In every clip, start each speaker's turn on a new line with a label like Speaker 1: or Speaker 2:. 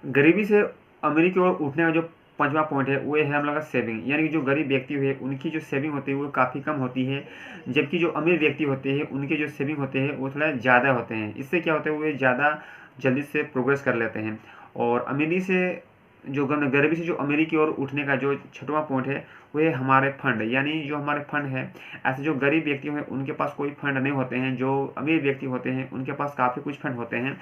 Speaker 1: गरीबी से अमीरी की ओर उठने का जो पांचवा पॉइंट है वो है हम लोग का सेविंग। यानी कि जो गरीब व्यक्ति है उनकी जो सेविंग होती है वो काफ़ी कम होती है, जबकि जो अमीर व्यक्ति होते हैं उनके जो सेविंग होते हैं वो थोड़ा ज़्यादा होते हैं। इससे क्या होता है, वो ज़्यादा जल्दी से प्रोग्रेस कर लेते हैं। और अमीरी से जो गरीबी से जो अमीरी की ओर उठने का जो छठवां पॉइंट है वो है हमारे फंड। यानी जो हमारे फंड है, ऐसे जो गरीब व्यक्ति हैं उनके पास कोई फंड नहीं होते हैं, जो अमीर व्यक्ति होते हैं उनके पास काफ़ी कुछ फंड होते हैं।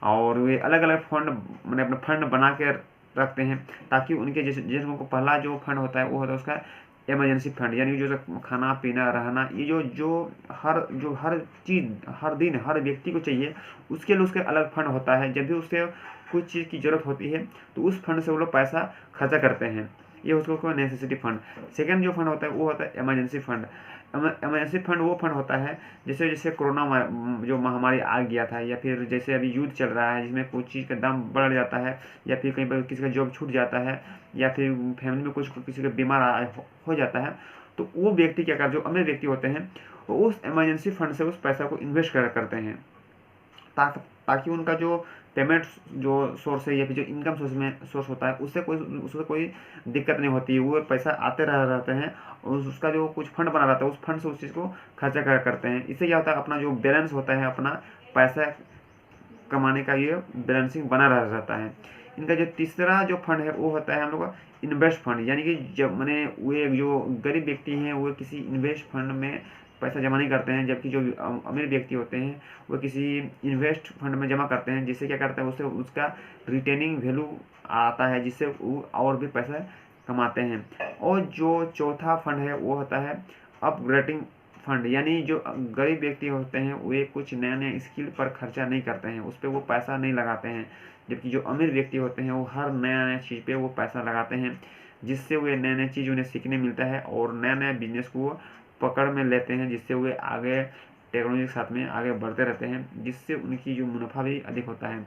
Speaker 1: और वे अलग अलग फंड मैंने अपना फंड बना के रखते हैं, ताकि उनके जैसे जैसे उनको पहला जो फंड होता है वो होता है उसका इमरजेंसी फंड। यानी जो खाना पीना रहना, ये जो जो हर चीज़ हर दिन हर व्यक्ति को चाहिए, उसके लिए उसके अलग फंड होता है। जब भी उसे कुछ चीज़ की ज़रूरत होती है तो उस फंड से वो लोग पैसा खर्चा करते हैं। ये उसको नेसेसिटी फंड। सेकेंड जो फंड होता है वो होता है इमरजेंसी फंड। इमरजेंसी फंड वो फंड होता है जैसे जैसे कोरोना जो महामारी आ गया था, या फिर जैसे अभी युद्ध चल रहा है जिसमें कुछ चीज़ का दाम बढ़ जाता है, या फिर कहीं पर किसी का जॉब छूट जाता है, या फिर फैमिली में कुछ किसी का बीमार हो जाता है, तो वो व्यक्ति क्या कर जो अमीर व्यक्ति होते हैं वो उस इमरजेंसी फंड से उस पैसा को इन्वेस्ट करते हैं, ताकि उनका जो पेमेंट जो सोर्स है या फिर जो इनकम सोर्स होता है उससे कोई दिक्कत नहीं होती है। वो पैसा आते रहते हैं और उसका जो कुछ फंड बना रहता है उस फंड से उस चीज़ को खर्चा करते हैं। इससे क्या होता है, अपना जो बैलेंस होता है अपना पैसा कमाने का, ये बैलेंसिंग बना रहता है। इनका जो तीसरा जो फंड है वो होता है हम लोग का इन्वेस्ट फंड। यानी कि जब मैंने वे जो गरीब व्यक्ति हैं वो किसी इन्वेस्ट फंड में पैसा जमा नहीं करते हैं, जबकि जो अमीर व्यक्ति होते हैं वो किसी इन्वेस्ट फंड में जमा करते हैं, जिससे क्या करता है उससे उसका रिटेनिंग वैल्यू आता है, जिससे वो और भी पैसा कमाते हैं। और जो चौथा फंड है वो होता है अपग्रेडिंग फंड। यानी जो गरीब व्यक्ति होते हैं वे कुछ नया नया स्किल पर खर्चा नहीं करते हैं, उस पर वो पैसा नहीं लगाते हैं, जबकि जो अमीर व्यक्ति होते हैं वो हर नया नया चीज़ पे वो पैसा लगाते हैं, जिससे वे नए नए चीज़ उन्हें सीखने मिलता है और नया नया बिजनेस को वो पकड़ में लेते हैं, जिससे वे आगे टेक्नोलॉजी के साथ में आगे बढ़ते रहते हैं, जिससे उनकी जो मुनाफा भी अधिक होता है।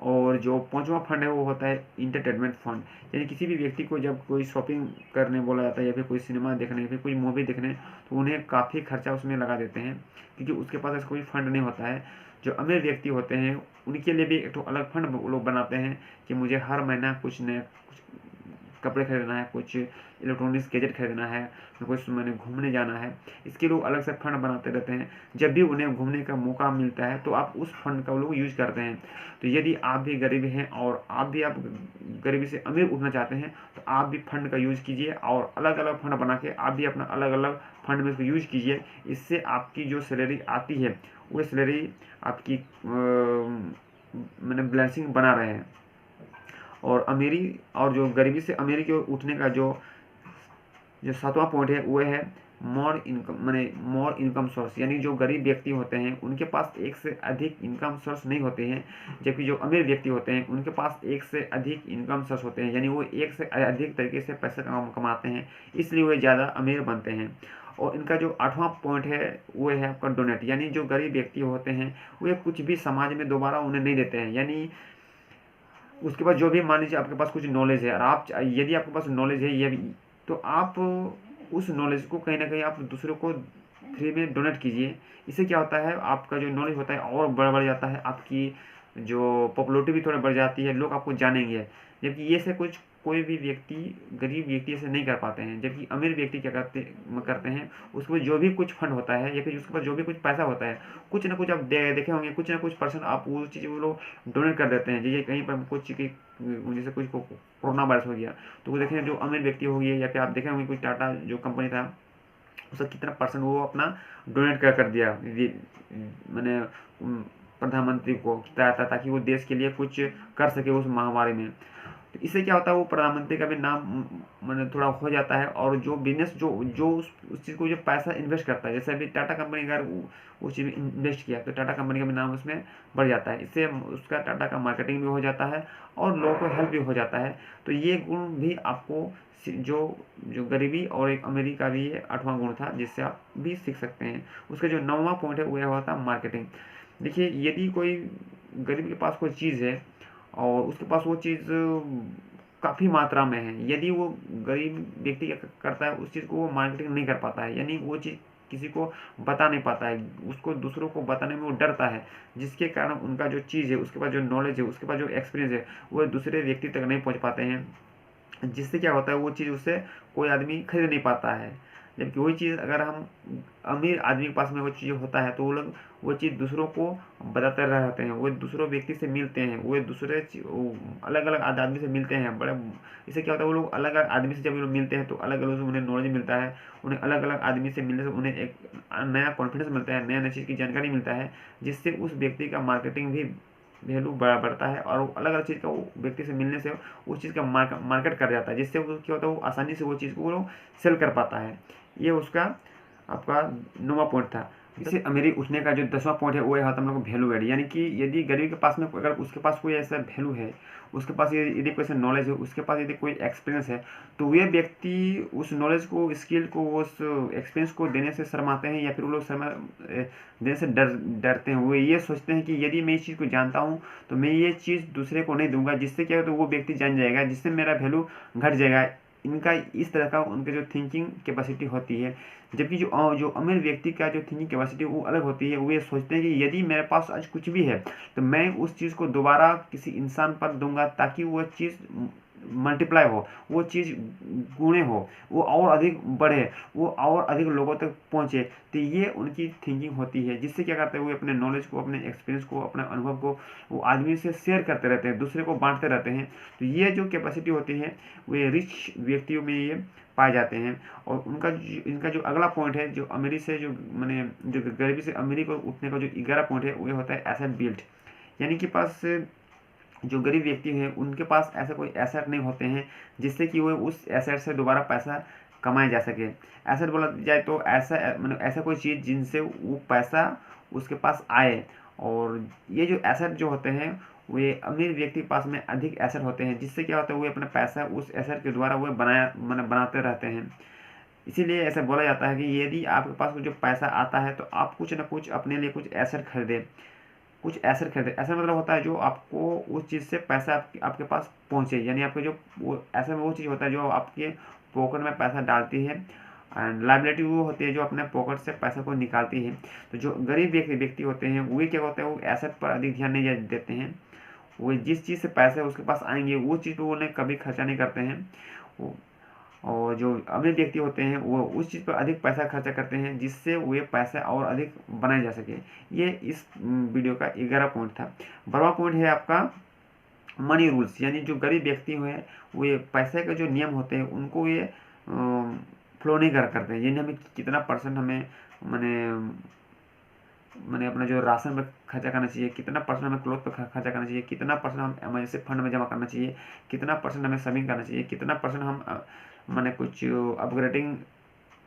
Speaker 1: और जो पांचवा फंड है वो होता है इंटरटेनमेंट फंड। यानी किसी भी व्यक्ति को जब कोई शॉपिंग करने बोला जाता है या फिर कोई सिनेमा देखने या फिर कोई मूवी देखने, तो उन्हें काफ़ी खर्चा उसमें लगा देते हैं, क्योंकि उसके पास ऐसा कोई फंड नहीं होता है। जो अमीर व्यक्ति होते हैं उनके लिए भी एक तो अलग फंड लोग बनाते हैं कि मुझे हर महीना कुछ नया कुछ कपड़े खरीदना है, कुछ इलेक्ट्रॉनिक्स गैजेट खरीदना है, कुछ मैंने घूमने जाना है, इसके लोग अलग से फंड बनाते रहते हैं। जब भी उन्हें घूमने का मौका मिलता है तो आप उस फंड का लोग यूज करते हैं। तो यदि आप भी गरीब हैं और आप गरीबी से अमीर उठना चाहते हैं तो आप भी फंड का यूज कीजिए और अलग अलग फंड बना के आप भी अपना अलग अलग फंड में इसको यूज कीजिए। इससे आपकी जो सैलरी आती है वो सैलरी आपकी मैंने बैलेंसिंग बना रहे हैं। और अमीरी और जो गरीबी से अमीरी की ओर उठने का जो जो सातवां पॉइंट है वो है मोर इनकम, मैंने मोर इनकम सोर्स। यानी जो गरीब व्यक्ति होते हैं उनके पास एक से अधिक इनकम सोर्स नहीं होते हैं, जबकि जो अमीर व्यक्ति होते हैं उनके पास एक से अधिक इनकम सोर्स होते हैं। यानी वो एक से अधिक तरीके से पैसा कमाते हैं, इसलिए वे ज़्यादा अमीर बनते हैं। और इनका जो आठवां पॉइंट है वो है आपका डोनेट। यानी जो गरीब व्यक्ति होते हैं वे कुछ भी समाज में दोबारा उन्हें नहीं देते हैं। यानी उसके पास जो भी, मान लीजिए आपके पास कुछ नॉलेज है और आप यदि आपके पास नॉलेज है ये, तो आप उस नॉलेज को कहीं ना कहीं आप दूसरों को फ्री में डोनेट कीजिए। इससे क्या होता है, आपका जो नॉलेज होता है और बढ़ जाता है, आपकी जो पॉपुलरिटी भी थोड़ा बढ़ जाती है, लोग आपको जानेंगे। जबकि ये से कुछ कोई भी व्यक्ति गरीब व्यक्ति ऐसे नहीं कर पाते हैं। जबकि अमीर व्यक्ति क्या करते हैं, उसके पास जो भी कुछ फंड होता है या फिर उसके पास जो भी कुछ पैसा होता है, कुछ ना कुछ आप देखे होंगे, कुछ ना कुछ परसेंट आप वो चीज़ वो लोग डोनेट कर देते हैं। जैसे कहीं पर कुछ की जैसे कुछ कोरोना वायरस हो गया तो वो देखें जो अमीर व्यक्ति हो गया, या फिर आप देखे होंगे कुछ टाटा जो कंपनी था उसका कितना परसेंट वो अपना डोनेट कर दिया मैंने प्रधानमंत्री को, ताकि वो देश के लिए कुछ कर सके उस महामारी में। तो इससे क्या होता है, वो प्रधानमंत्री का भी नाम मैंने थोड़ा हो जाता है। और जो बिजनेस जो जो उस चीज़ को जो पैसा इन्वेस्ट करता है, जैसे अभी टाटा कंपनी अगर उस चीज़ में इन्वेस्ट किया तो टाटा कंपनी का भी नाम उसमें बढ़ जाता है। इससे उसका टाटा का मार्केटिंग भी हो जाता है और लोगों को हेल्प भी हो जाता है। तो ये गुण भी आपको जो जो गरीबी और एक अमीरी का भी ये आठवां गुण था, जिससे आप भी सीख सकते हैं। उसका जो नौवां पॉइंट है वो होता है मार्केटिंग। देखिए, यदि कोई गरीब के पास कोई चीज़ है और उसके पास वो चीज़ काफ़ी मात्रा में है, यदि वो गरीब व्यक्ति क्या करता है, उस चीज़ को वो मार्केटिंग नहीं कर पाता है, यानी वो चीज़ किसी को बता नहीं पाता है, उसको दूसरों को बताने में वो डरता है, जिसके कारण उनका जो चीज़ है, उसके पास जो नॉलेज है, उसके पास जो एक्सपीरियंस है, वो दूसरे व्यक्ति तक नहीं पहुँच पाते हैं, जिससे क्या होता है वो चीज़ उससे कोई आदमी खरीद नहीं पाता है। जबकि वही चीज़ अगर हम अमीर आदमी के पास में वो चीज़ होता है तो वो लोग वो चीज़ दूसरों को बताते रहते हैं, वो दूसरों व्यक्ति से मिलते हैं, वो दूसरे अलग अलग आदमी से मिलते हैं बड़े। इससे क्या होता है वो लोग अलग अलग आदमी से जब वो लोग मिलते हैं तो अलग अलग से उन्हें नॉलेज मिलता है, उन्हें अलग अलग आदमी से मिलने से उन्हें एक नया कॉन्फिडेंस मिलता है, नया नई चीज़ की जानकारी मिलता है, जिससे उस व्यक्ति का मार्केटिंग भी वैल्यू बढ़ता है, और अलग अलग चीज़ का वो व्यक्ति से मिलने से उस चीज़ का मार्केट कर जाता है, जिससे वो क्या होता है वो आसानी से वो चीज़ को वो सेल कर पाता है। ये उसका आपका 9वां पॉइंट था। इससे अमीरी उठने का जो 10वां पॉइंट है वो है हम लोग को वैल्यू एड, यानी कि यदि गरीब के पास में अगर उसके पास कोई ऐसा वैल्यू है, उसके पास यदि कोई ऐसा नॉलेज है, उसके पास यदि कोई एक्सपीरियंस है, तो वे व्यक्ति उस नॉलेज को, स्किल को, उस एक्सपीरियंस को देने से शर्माते हैं, या फिर वो लोग देने से डरते हैं। वो ये सोचते हैं कि यदि मैं इस चीज़ को जानता हूँ तो मैं ये चीज़ दूसरे को नहीं दूंगा, जिससे क्या हो तो वो व्यक्ति जान जाएगा, जिससे मेरा वैल्यू घट जाएगा। इनका इस तरह का उनके जो थिंकिंग कैपेसिटी होती है। जबकि जो अमीर व्यक्ति का जो थिंकिंग कैपेसिटी वो अलग होती है, वो ये सोचते हैं कि यदि मेरे पास आज कुछ भी है तो मैं उस चीज़ को दोबारा किसी इंसान पर दूंगा, ताकि वो चीज़ मल्टीप्लाई हो, वो चीज़ गुणे हो, वो और अधिक बढ़े, वो और अधिक लोगों तक पहुँचे। तो ये उनकी थिंकिंग होती है, जिससे क्या करते हैं वो अपने नॉलेज को, अपने एक्सपीरियंस को, अपने अनुभव को वो आदमी से शेयर करते रहते हैं, दूसरे को बांटते रहते हैं। तो ये जो कैपेसिटी होती है वो रिच व्यक्तियों में ये पाए जाते हैं। और इनका जो अगला पॉइंट है, जो अमीरी से जो मैंने जो गरीबी से अमीरी को उठने का जो 11 पॉइंट है, वो होता है एसेट बिल्ड। यानी कि पास जो गरीब व्यक्ति हैं उनके पास ऐसा कोई एसेट नहीं होते हैं जिससे कि वो उस एसेट से दोबारा पैसा कमाया जा सके। एसेट बोला जाए तो ऐसा मतलब ऐसा कोई चीज़ जिनसे वो पैसा उसके पास आए। और ये जो एसेट जो होते हैं वे अमीर व्यक्ति के पास में अधिक एसेट होते हैं, जिससे क्या होता है वो अपना पैसा उस एसेट के द्वारा वो बनाते रहते हैं। इसीलिए ऐसा बोला जाता है कि यदि आपके पास जो पैसा आता है तो आप कुछ ना कुछ अपने लिए कुछ एसेट खरीदें, कुछ एसेट खरीदे। ऐसा मतलब होता है जो आपको उस चीज़ से पैसा आपके पास पहुँचे, यानी आपके जो वो ऐसा वो चीज़ होता है जो आपके पॉकेट में पैसा डालती है, एंड लाइबिलिटी वो होती है जो अपने पॉकेट से पैसा को निकालती है। तो जो गरीब व्यक्ति होते हैं वही क्या होते हैं वो एसेट पर अधिक ध्यान नहीं देते हैं। वो जिस चीज़ से पैसे उसके पास आएंगे वो चीज़ पर वो उन्हें कभी खर्चा नहीं करते हैं। वो और जो अमीर व्यक्ति होते हैं वो उस चीज़ पर अधिक पैसा खर्चा करते हैं, जिससे वे पैसा और अधिक बनाया जा सके। ये इस वीडियो का 11 पॉइंट था। 12वां पॉइंट है आपका मनी रूल्स, यानी जो गरीब व्यक्ति हुए हैं वो ये पैसे के जो नियम होते हैं उनको ये फ्लो नहीं करते हैं। यानी हमें कितना परसेंट हमें मैंने मैंने अपना जो राशन पर खर्चा करना चाहिए, कितना परसेंट हमें क्लोथ पर खर्चा करना चाहिए, कितना परसेंट हम एमरजेंसी फंड में जमा करना चाहिए, कितना परसेंट हमें सेविंग करना चाहिए, कितना परसेंट हम मैंने कुछ अपग्रेडिंग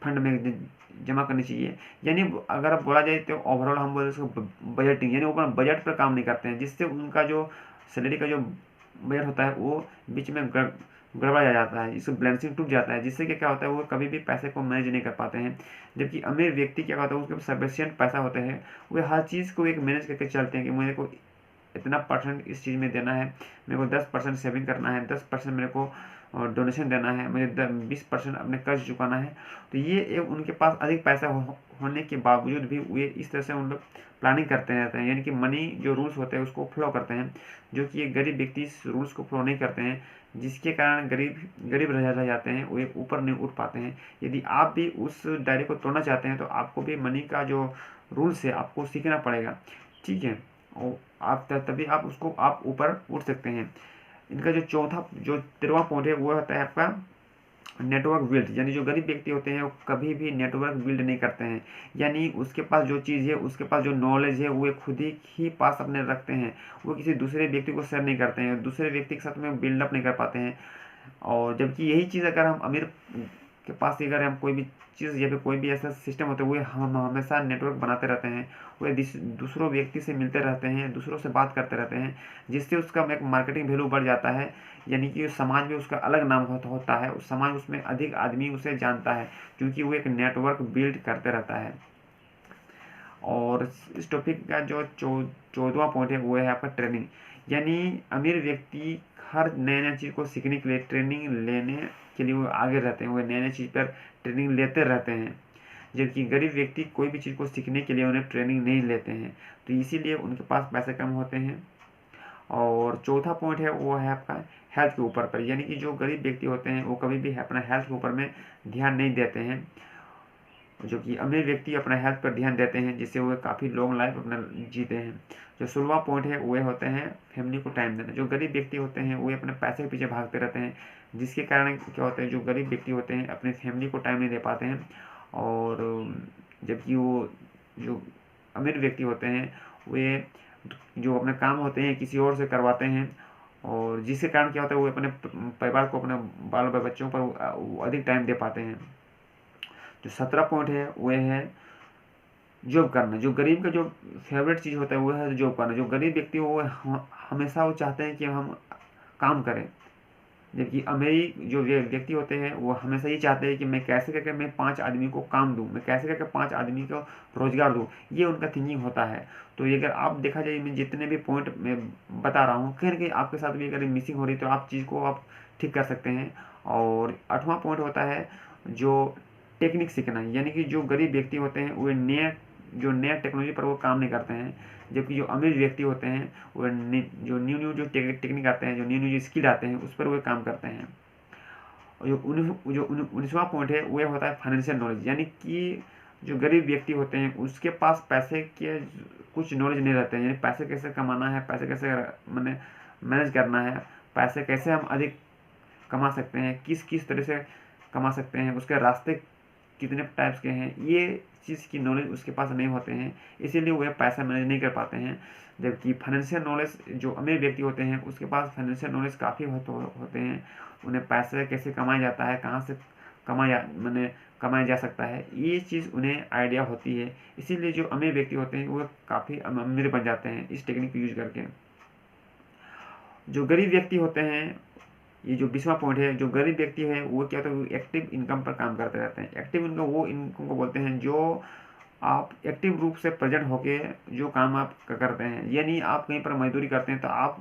Speaker 1: फंड में जमा करनी चाहिए। यानी अगर अब बोला जाए तो ओवरऑल हम बोले उसको बजटिंग, यानी वो अपना बजट पर काम नहीं करते हैं, जिससे उनका जो सैलरी का जो बजट होता है वो बीच में गड़बड़ा जाता है, इससे बैलेंसिंग टूट जाता है, जिससे कि क्या होता है वो कभी भी पैसे को मैनेज नहीं कर पाते हैं। जबकि अमीर व्यक्ति क्या होता है उसके पास सफिशिएंट पैसा होता है, वो हर चीज़ को एक मैनेज करके चलते हैं कि मेरे को इतना परसेंट इस चीज़ में देना है, मेरे को 10% सेविंग करना है, 10% मेरे को डोनेशन देना है, मुझे 20% अपने कर्ज चुकाना है। तो ये उनके पास अधिक पैसा होने के बावजूद भी वे इस तरह से उन लोग प्लानिंग करते रहते हैं, यानी कि मनी जो रूल्स होते हैं उसको फॉलो करते हैं, जो कि ये गरीब व्यक्ति इस रूल्स को फॉलो नहीं करते हैं, जिसके कारण गरीब रह जाते हैं, वो ऊपर नहीं उठ पाते हैं। यदि आप भी उस डायरी को तोड़ना चाहते हैं तो आपको भी मनी का जो रूल्स है आपको सीखना पड़ेगा, ठीक है। और आप तभी आप उसको आप ऊपर उठ सकते हैं। इनका जो 13वां पॉइंट है वो होता है आपका नेटवर्क बिल्ड, यानी जो गरीब व्यक्ति होते हैं वो कभी भी नेटवर्क बिल्ड नहीं करते हैं। यानी उसके पास जो चीज़ है, उसके पास जो नॉलेज है वो खुद ही पास अपने रखते हैं, वो किसी दूसरे व्यक्ति को शेयर नहीं करते हैं, दूसरे व्यक्ति के साथ में बिल्डअप नहीं कर पाते हैं। और जबकि यही चीज़ अगर हम अमीर के पास ही अगर हम कोई भी चीज़ या फिर कोई भी ऐसा सिस्टम होता है वो हम हमेशा नेटवर्क बनाते रहते हैं, वो दूसरों व्यक्ति से मिलते रहते हैं, दूसरों से बात करते रहते हैं, जिससे उसका एक मार्केटिंग वैल्यू बढ़ जाता है। यानी कि समाज में उसका अलग नाम होता है, उस समाज उसमें अधिक आदमी उसे जानता है, क्योंकि वो एक नेटवर्क बिल्ड करते रहता है। और इस टॉपिक का जो 14वां पॉइंट है वो है आपका ट्रेनिंग, यानी अमीर व्यक्ति हर नए चीज़ को सीखने के लिए ट्रेनिंग लेने के लिए वो आगे रहते हैं, वो नए चीज़ पर ट्रेनिंग लेते रहते हैं। जबकि गरीब व्यक्ति कोई भी चीज़ को सीखने के लिए उन्हें ट्रेनिंग नहीं लेते हैं, तो इसीलिए उनके पास पैसे कम होते हैं। और चौथा पॉइंट है वो है आपका हेल्थ के ऊपर पर, यानी कि जो गरीब व्यक्ति होते हैं वो कभी भी अपना हेल्थ के ऊपर में ध्यान नहीं देते हैं, जो कि अमीर व्यक्ति अपना हेल्थ पर ध्यान देते हैं, जिससे वो काफ़ी लॉन्ग लाइफ अपना जीते हैं। जो 16वां पॉइंट है वो होते हैं फैमिली को टाइम देना। जो गरीब व्यक्ति होते हैं वो अपने पैसे के पीछे भागते रहते हैं, जिसके कारण क्या होता है, जो गरीब व्यक्ति होते हैं अपनी फैमिली को टाइम नहीं दे पाते हैं, और जबकि वो जो अमीर व्यक्ति होते हैं वे जो अपने काम होते हैं किसी और से करवाते हैं, और जिसके कारण क्या होता है वो अपने परिवार को, अपने बाल बच्चों पर अधिक टाइम दे पाते हैं। जो 17 पॉइंट है वो है जॉब करना। जो गरीब का जो फेवरेट चीज़ होता है वो है जॉब करना। जो गरीब व्यक्ति वो हमेशा वो चाहते हैं कि हम काम करें, जबकि अमीर जो व्यक्ति होते हैं वो हमेशा ये चाहते हैं कि मैं कैसे करके मैं 5 आदमी को काम दूं, मैं कैसे करके 5 आदमी को रोजगार दूं, ये उनका थिंकिंग होता है। तो ये अगर आप देखा जाए, मैं जितने भी पॉइंट मैं बता रहा हूँ कहीं ना कहीं आपके साथ भी अगर मिसिंग हो रही तो आप चीज़ को आप ठीक कर सकते हैं। और 8वां पॉइंट होता है जो टेक्निक सीखना, यानी कि जो गरीब व्यक्ति होते हैं वो नया टेक्नोलॉजी पर वो काम नहीं करते हैं, जबकि जो अमीर व्यक्ति होते हैं वो जो न्यू न्यू जो टेक्निक आते हैं, जो न्यू न्यू जो स्किल आते हैं उस पर वो काम करते हैं। और जो 19वां पॉइंट है वो होता है फाइनेंशियल नॉलेज, यानी कि जो गरीब व्यक्ति होते हैं उसके पास पैसे के कुछ नॉलेज नहीं रहते हैं, यानी पैसे कैसे कमाना है, पैसे कैसे मैंने मैनेज करना है, पैसे कैसे हम अधिक कमा सकते हैं, किस किस तरह से कमा सकते हैं, उसके रास्ते कितने टाइप्स के हैं, ये चीज़ की नॉलेज उसके पास नहीं होते हैं, इसीलिए वह पैसा मैनेज नहीं कर पाते हैं। जबकि फाइनेंशियल नॉलेज जो अमीर व्यक्ति होते हैं उसके पास फाइनेंशियल नॉलेज काफ़ी होते हैं, उन्हें पैसे कैसे कमाया जाता है, कहाँ से कमाया जा सकता है, ये चीज़ उन्हें आइडिया होती है, इसीलिए जो अमीर व्यक्ति होते हैं वो काफ़ी अमीर बन जाते हैं इस टेक्निक को यूज करके। जो गरीब व्यक्ति होते हैं, ये जो 20वां पॉइंट है, जो गरीब व्यक्ति है वो क्या होता है, एक्टिव इनकम पर काम करते रहते हैं। एक्टिव इनकम वो इनकम को बोलते हैं जो आप एक्टिव रूप से प्रेजेंट होके जो काम आप करते हैं, यानी आप कहीं पर मजदूरी करते हैं तो आप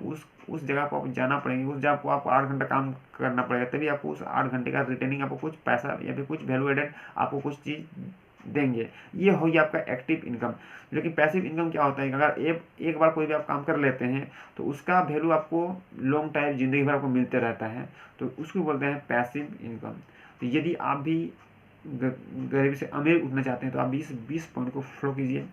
Speaker 1: उस जगह को आप जाना पड़ेंगे, उस जगह को आपको 8 घंटा काम करना पड़ेगा, तभी आपको उस 8 घंटे का रिटर्निंग आपको कुछ पैसा या फिर कुछ वैल्यू एडेड आपको कुछ चीज़ देंगे। ये होगी आपका एक्टिव इनकम। लेकिन पैसिव इनकम क्या होता है, अगर एक बार कोई भी आप काम कर लेते हैं तो उसका वैल्यू आपको लॉन्ग टाइम जिंदगी भर आपको मिलते रहता है, तो उसको बोलते हैं पैसिव इनकम। तो यदि आप भी गरीब से अमीर उठना चाहते हैं तो आप 20 पॉइंट को फॉलो कीजिए।